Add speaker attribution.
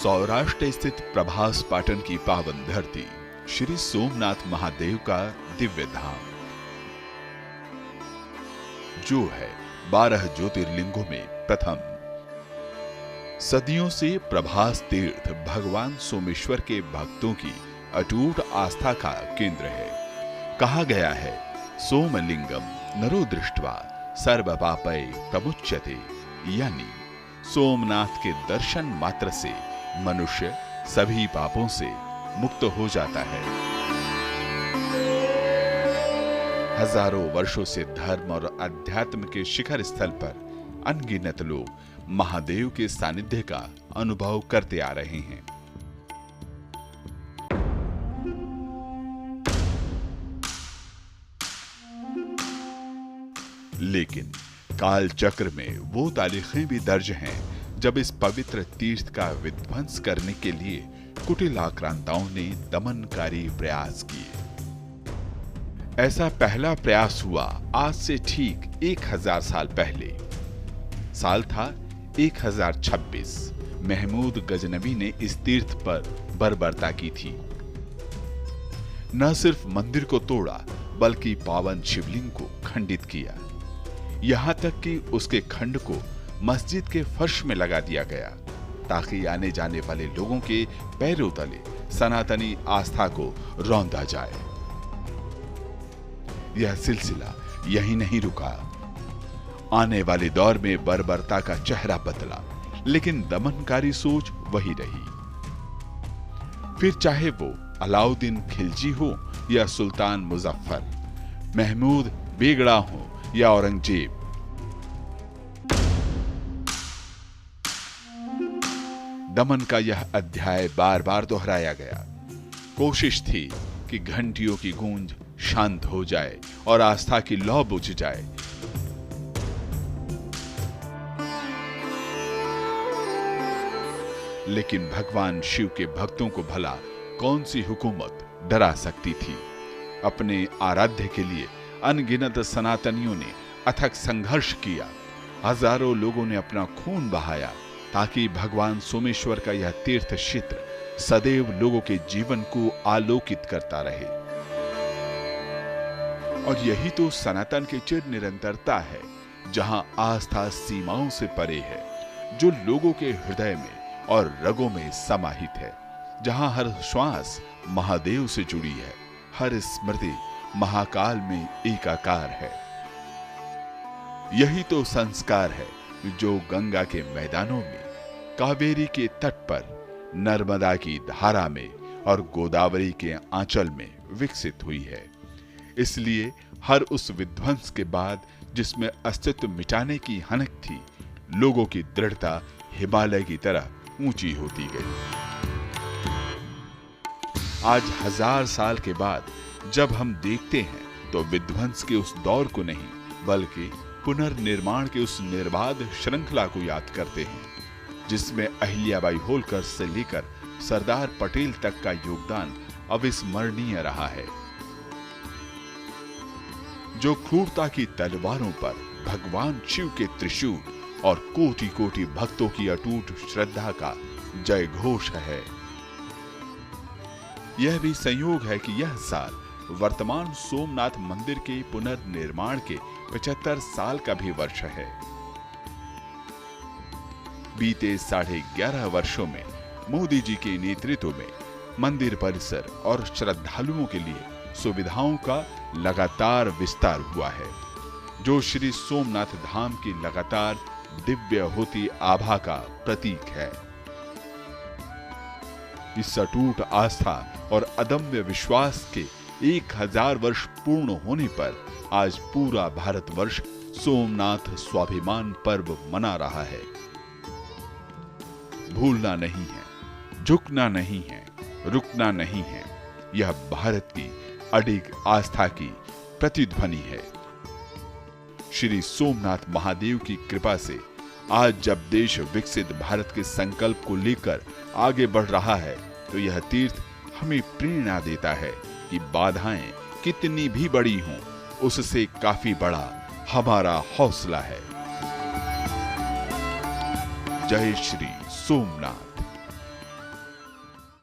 Speaker 1: सौराष्ट्र स्थित प्रभास पाटन की पावन धरती श्री सोमनाथ महादेव का दिव्य धाम, जो है 12 ज्योतिर्लिंगों में प्रथम। सदियों से प्रभास तीर्थ भगवान सोमेश्वर के भक्तों की अटूट आस्था का केंद्र है। कहा गया है, सोमलिंगम नरो दृष्ट्वा सर्व पापै प्रमुच्यते, यानी सोमनाथ के दर्शन मात्र से मनुष्य सभी पापों से मुक्त हो जाता है। हजारों वर्षों से धर्म और अध्यात्म के शिखर स्थल पर अनगिनत लोग महादेव के सानिध्य का अनुभव करते आ रहे हैं। लेकिन काल चक्र में वो तारीखें भी दर्ज हैं जब इस पवित्र तीर्थ का विध्वंस करने के लिए कुटिल आक्रांताओं ने दमनकारी प्रयास किए। ऐसा पहला प्रयास हुआ आज से ठीक 1000 साल पहले। साल था 1026। महमूद गजनवी ने इस तीर्थ पर बर्बरता की थी। न सिर्फ मंदिर को तोड़ा बल्कि पावन शिवलिंग को खंडित किया। यहां तक कि उसके खंड को मस्जिद के फर्श में लगा दिया गया ताकि आने जाने वाले लोगों के पैरों तले सनातनी आस्था को रौंदा जाए। यह सिलसिला यहीं नहीं रुका। आने वाले दौर में बर्बरता का चेहरा बदला, लेकिन दमनकारी सोच वही रही। फिर चाहे वो अलाउद्दीन खिलजी हो या सुल्तान मुजफ्फर, महमूद बेगड़ा हो या औरंगजेब, दमन का यह अध्याय बार बार दोहराया गया। कोशिश थी कि घंटियों की गूंज शांत हो जाए और आस्था की लौ बुझ जाए। लेकिन भगवान शिव के भक्तों को भला कौन सी हुकूमत डरा सकती थी। अपने आराध्य के लिए अनगिनत सनातनियों ने अथक संघर्ष किया। हजारों लोगों ने अपना खून बहाया ताकि भगवान सोमेश्वर का यह तीर्थ क्षेत्र सदैव लोगों के जीवन को आलोकित करता रहे। और यही तो सनातन की चिर निरंतरता है, जहां आस्था सीमाओं से परे है, जो लोगों के हृदय में और रगों में समाहित है, जहां हर श्वास महादेव से जुड़ी है, हर स्मृति महाकाल में एकाकार है। यही तो संस्कार है जो गंगा के मैदानों में, कावेरी के तट पर, नर्मदा की धारा में और गोदावरी के आंचल में विकसित हुई है। इसलिए हर उस विध्वंस के बाद जिसमें अस्तित्व मिटाने की हनक थी, लोगों की दृढ़ता हिमालय की तरह ऊंची होती गई। आज 1000 साल के बाद जब हम देखते हैं तो विध्वंस के उस दौर को नहीं बल्कि पुनर्निर्माण के उस निर्बाध श्रृंखला को याद करते हैं, जिसमें अहिल्याबाई होलकर से लेकर सरदार पटेल तक का योगदान अविस्मरणीय रहा है। जो क्रूरता की तलवारों पर भगवान शिव के त्रिशूल और कोटि कोटि भक्तों की अटूट श्रद्धा का जय घोष है। यह भी संयोग है कि यह साल वर्तमान सोमनाथ मंदिर के पुनर्निर्माण के 75 साल का भी वर्ष है। बीते 11.5 वर्षों में मोदी जी के नेतृत्व में मंदिर परिसर और श्रद्धालुओं के लिए सुविधाओं का लगातार विस्तार हुआ है, जो श्री सोमनाथ धाम की लगातार दिव्य होती आभा का प्रतीक है। इस अटूट आस्था और अदम्य विश्वास के 1000 वर्ष पूर्ण होने पर आज पूरा भारतवर्ष सोमनाथ स्वाभिमान पर्व मना रहा है। भूलना नहीं है, झुकना नहीं है, रुकना नहीं है। यह भारत की अडिग आस्था की प्रतिध्वनि है। श्री सोमनाथ महादेव की कृपा से आज जब देश विकसित भारत के संकल्प को लेकर आगे बढ़ रहा है, तो यह तीर्थ हमें प्रेरणा देता है कि बाधाएं कितनी भी बड़ी हों, उससे काफी बड़ा हमारा हौसला है। जय श्री सोमनाथ।